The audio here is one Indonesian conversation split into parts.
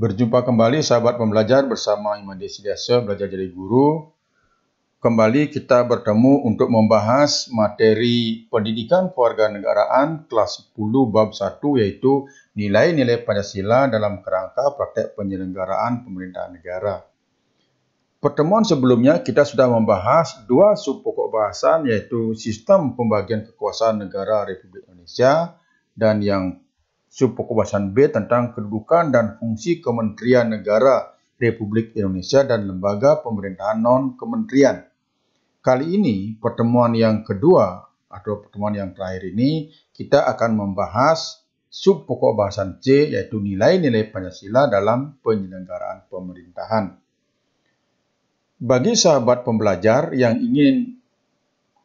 Berjumpa kembali sahabat pembelajar bersama Iman Desidiasa Belajar Jadi Guru. Kembali kita bertemu untuk membahas materi pendidikan kewarganegaraan kelas 10 bab 1 yaitu nilai-nilai Pancasila dalam kerangka praktek penyelenggaraan pemerintahan negara. Pertemuan sebelumnya kita sudah membahas dua subpokok bahasan yaitu sistem pembagian kekuasaan negara Republik Indonesia dan yang subpokok bahasan B tentang kedudukan dan fungsi Kementerian Negara Republik Indonesia dan lembaga pemerintahan non-kementerian. Kali ini, pertemuan yang kedua atau pertemuan yang terakhir ini, kita akan membahas subpokok bahasan C yaitu nilai-nilai Pancasila dalam penyelenggaraan pemerintahan. Bagi sahabat pembelajar yang ingin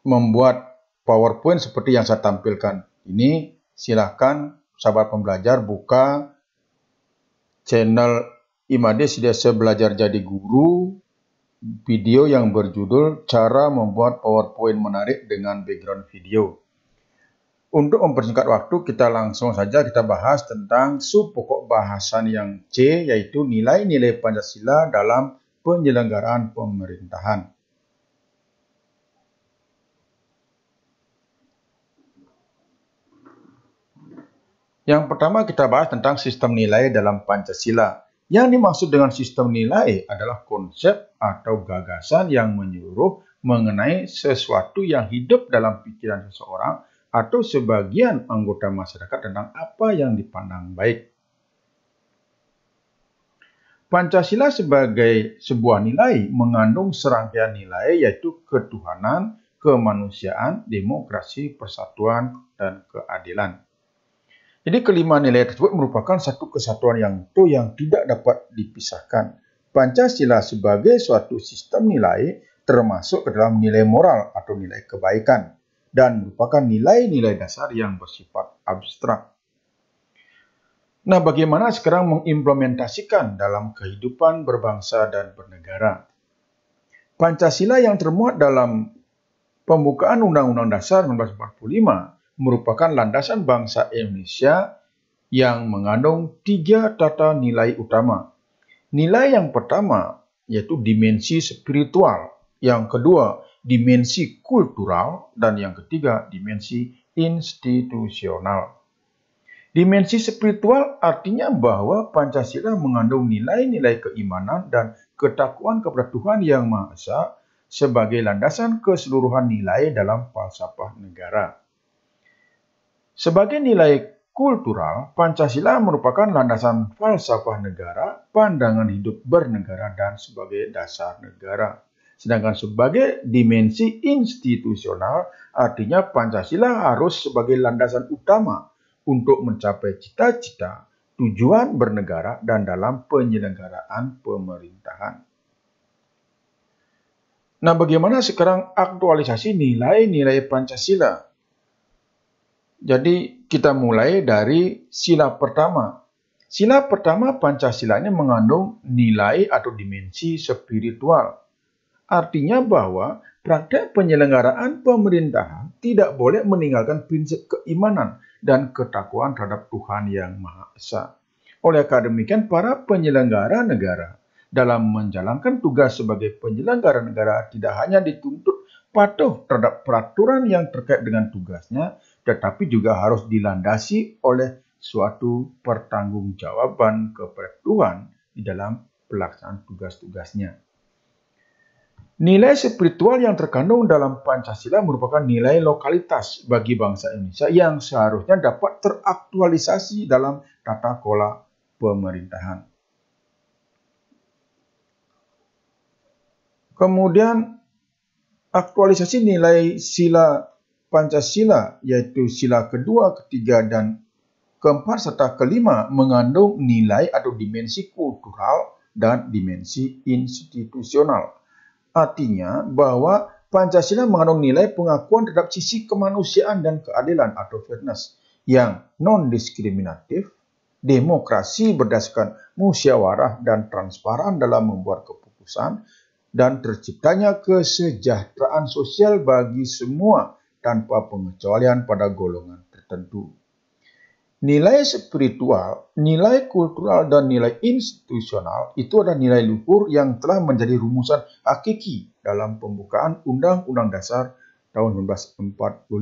membuat PowerPoint seperti yang saya tampilkan ini, silakan sahabat pembelajar buka channel Iman Desidiasa Belajar Jadi Guru, video yang berjudul Cara Membuat PowerPoint Menarik dengan Background Video. Untuk mempersingkat waktu, kita langsung saja kita bahas tentang subpokok bahasan yang C, yaitu nilai-nilai Pancasila dalam penyelenggaraan pemerintahan. Yang pertama kita bahas tentang sistem nilai dalam Pancasila. Yang dimaksud dengan sistem nilai adalah konsep atau gagasan yang menyeluruh mengenai sesuatu yang hidup dalam pikiran seseorang atau sebagian anggota masyarakat tentang apa yang dipandang baik. Pancasila sebagai sebuah nilai mengandung serangkaian nilai yaitu ketuhanan, kemanusiaan, demokrasi, persatuan, dan keadilan. Jadi kelima nilai tersebut merupakan satu kesatuan yang utuh yang tidak dapat dipisahkan. Pancasila sebagai suatu sistem nilai termasuk ke dalam nilai moral atau nilai kebaikan dan merupakan nilai-nilai dasar yang bersifat abstrak. Nah, bagaimana sekarang mengimplementasikan dalam kehidupan berbangsa dan bernegara? Pancasila yang termuat dalam pembukaan Undang-Undang Dasar 1945 merupakan landasan bangsa Indonesia yang mengandung tiga tata nilai utama. Nilai yang pertama yaitu dimensi spiritual, yang kedua dimensi kultural, dan yang ketiga dimensi institusional. Dimensi spiritual artinya bahwa Pancasila mengandung nilai-nilai keimanan dan ketakwaan kepada Tuhan Yang Maha Esa sebagai landasan keseluruhan nilai dalam falsafah negara. Sebagai nilai kultural, Pancasila merupakan landasan falsafah negara, pandangan hidup bernegara, dan sebagai dasar negara. Sedangkan sebagai dimensi institusional, artinya Pancasila harus sebagai landasan utama untuk mencapai cita-cita, tujuan bernegara, dan dalam penyelenggaraan pemerintahan. Nah, bagaimana sekarang aktualisasi nilai-nilai Pancasila? Jadi kita mulai dari sila pertama. Sila pertama Pancasila ini mengandung nilai atau dimensi spiritual. Artinya bahwa praktek penyelenggaraan pemerintahan tidak boleh meninggalkan prinsip keimanan dan ketakwaan terhadap Tuhan Yang Maha Esa. Oleh karena demikian, para penyelenggara negara dalam menjalankan tugas sebagai penyelenggara negara tidak hanya dituntut patuh terhadap peraturan yang terkait dengan tugasnya, tetapi juga harus dilandasi oleh suatu pertanggungjawaban kepada Tuhan di dalam pelaksanaan tugas-tugasnya. Nilai spiritual yang terkandung dalam Pancasila merupakan nilai lokalitas bagi bangsa Indonesia yang seharusnya dapat teraktualisasi dalam tata kelola pemerintahan. Kemudian aktualisasi nilai sila Pancasila yaitu sila kedua, ketiga, dan keempat serta kelima mengandung nilai atau dimensi kultural dan dimensi institusional. Artinya bahwa Pancasila mengandung nilai pengakuan terhadap sisi kemanusiaan dan keadilan atau fairness yang non-diskriminatif, demokrasi berdasarkan musyawarah dan transparan dalam membuat keputusan, dan terciptanya kesejahteraan sosial bagi semua tanpa pengecualian pada golongan tertentu. Nilai spiritual, nilai kultural, dan nilai institusional itu adalah nilai luhur yang telah menjadi rumusan hakiki dalam pembukaan Undang-Undang Dasar tahun 1945.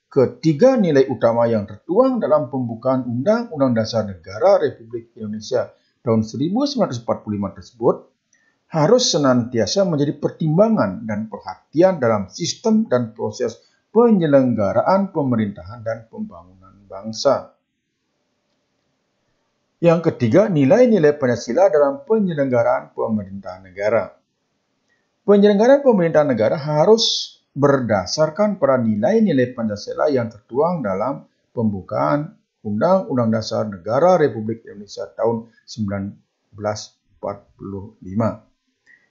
Ketiga nilai utama yang tertuang dalam pembukaan Undang-Undang Dasar Negara Republik Indonesia tahun 1945 tersebut harus senantiasa menjadi pertimbangan dan perhatian dalam sistem dan proses penyelenggaraan pemerintahan dan pembangunan bangsa. Yang ketiga, nilai-nilai Pancasila dalam penyelenggaraan pemerintahan negara. Penyelenggaraan pemerintahan negara harus berdasarkan pada nilai-nilai Pancasila yang tertuang dalam pembukaan Undang-Undang Dasar Negara Republik Indonesia tahun 1945.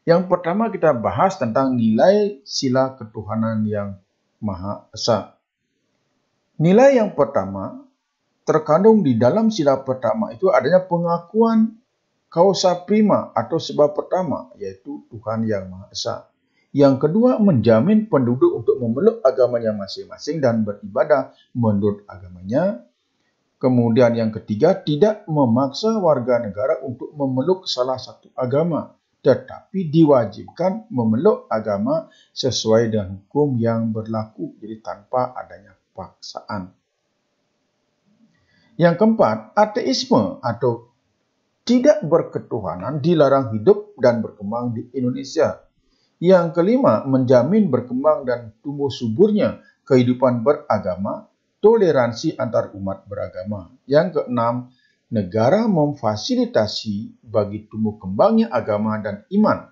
Yang pertama kita bahas tentang nilai sila ketuhanan yang Maha Esa. Nilai yang pertama terkandung di dalam sila pertama itu adanya pengakuan causa prima atau sebab pertama, yaitu Tuhan Yang Maha Esa. Yang kedua, menjamin penduduk untuk memeluk agamanya masing-masing dan beribadah menurut agamanya. Kemudian yang ketiga, tidak memaksa warga negara untuk memeluk salah satu agama, tetapi diwajibkan memeluk agama sesuai dengan hukum yang berlaku, jadi tanpa adanya paksaan. Yang keempat, ateisme atau tidak berketuhanan dilarang hidup dan berkembang di Indonesia. Yang kelima, menjamin berkembang dan tumbuh suburnya kehidupan beragama, toleransi antar umat beragama. Yang keenam, negara memfasilitasi bagi tumbuh kembangnya agama dan iman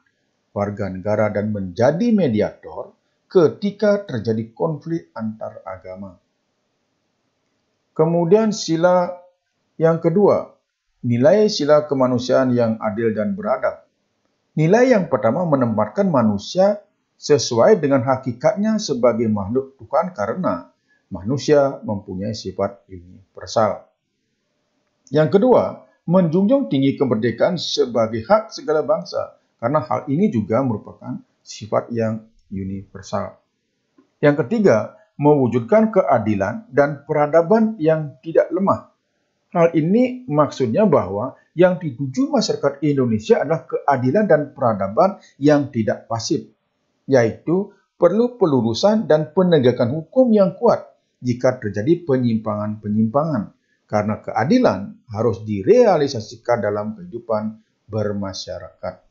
warga negara dan menjadi mediator ketika terjadi konflik antar agama. Kemudian sila yang kedua, nilai sila kemanusiaan yang adil dan beradab. Nilai yang pertama menempatkan manusia sesuai dengan hakikatnya sebagai makhluk Tuhan karena manusia mempunyai sifat universal. Yang kedua, menjunjung tinggi kemerdekaan sebagai hak segala bangsa karena hal ini juga merupakan sifat yang universal. Yang ketiga, mewujudkan keadilan dan peradaban yang tidak lemah. Hal ini maksudnya bahwa yang dituju masyarakat Indonesia adalah keadilan dan peradaban yang tidak pasif, yaitu perlu pelurusan dan penegakan hukum yang kuat jika terjadi penyimpangan-penyimpangan, karena keadilan harus direalisasikan dalam kehidupan bermasyarakat.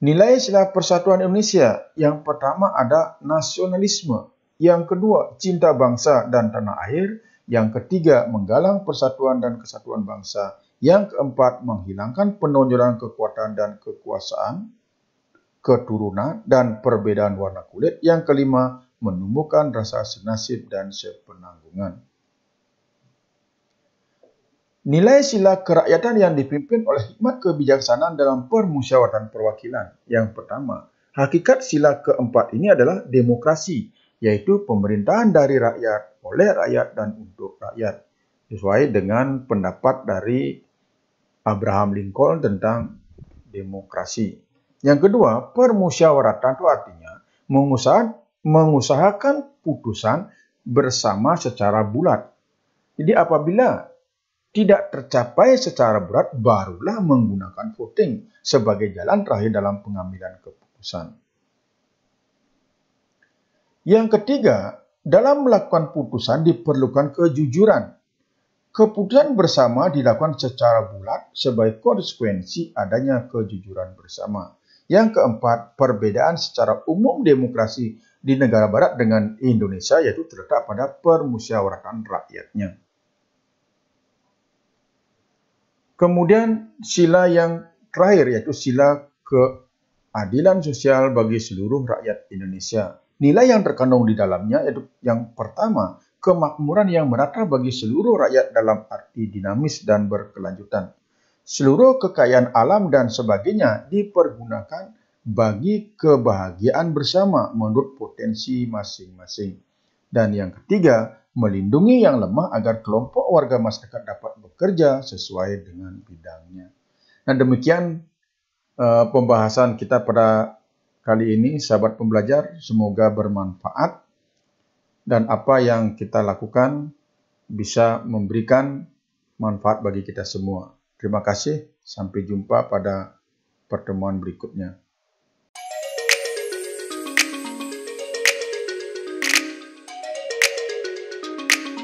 Nilai sila persatuan Indonesia, yang pertama ada nasionalisme, yang kedua cinta bangsa dan tanah air, yang ketiga menggalang persatuan dan kesatuan bangsa, yang keempat menghilangkan penonjolan kekuatan dan kekuasaan, keturunan dan perbedaan warna kulit, yang kelima menumbuhkan rasa senasib dan sepenanggungan. Nilai sila kerakyatan yang dipimpin oleh hikmat kebijaksanaan dalam permusyawaratan perwakilan. Yang pertama, hakikat sila keempat ini adalah demokrasi, yaitu pemerintahan dari rakyat, oleh rakyat, dan untuk rakyat. Sesuai dengan pendapat dari Abraham Lincoln tentang demokrasi. Yang kedua, permusyawaratan itu artinya mengusahakan putusan bersama secara bulat. Jadi apabila tidak tercapai secara berat, barulah menggunakan voting sebagai jalan terakhir dalam pengambilan keputusan. Yang ketiga, dalam melakukan putusan diperlukan kejujuran. Keputusan bersama dilakukan secara bulat sebagai konsekuensi adanya kejujuran bersama. Yang keempat, perbedaan secara umum demokrasi di negara barat dengan Indonesia yaitu terletak pada permusyawaratan rakyatnya. Kemudian sila yang terakhir yaitu sila keadilan sosial bagi seluruh rakyat Indonesia. Nilai yang terkandung di dalamnya yaitu yang pertama, kemakmuran yang merata bagi seluruh rakyat dalam arti dinamis dan berkelanjutan. Seluruh kekayaan alam dan sebagainya dipergunakan bagi kebahagiaan bersama menurut potensi masing-masing. Dan yang ketiga, melindungi yang lemah agar kelompok warga masyarakat dapat bekerja sesuai dengan bidangnya. Nah, demikian pembahasan kita pada kali ini, sahabat pembelajar. Semoga bermanfaat dan apa yang kita lakukan bisa memberikan manfaat bagi kita semua. Terima kasih, sampai jumpa pada pertemuan berikutnya.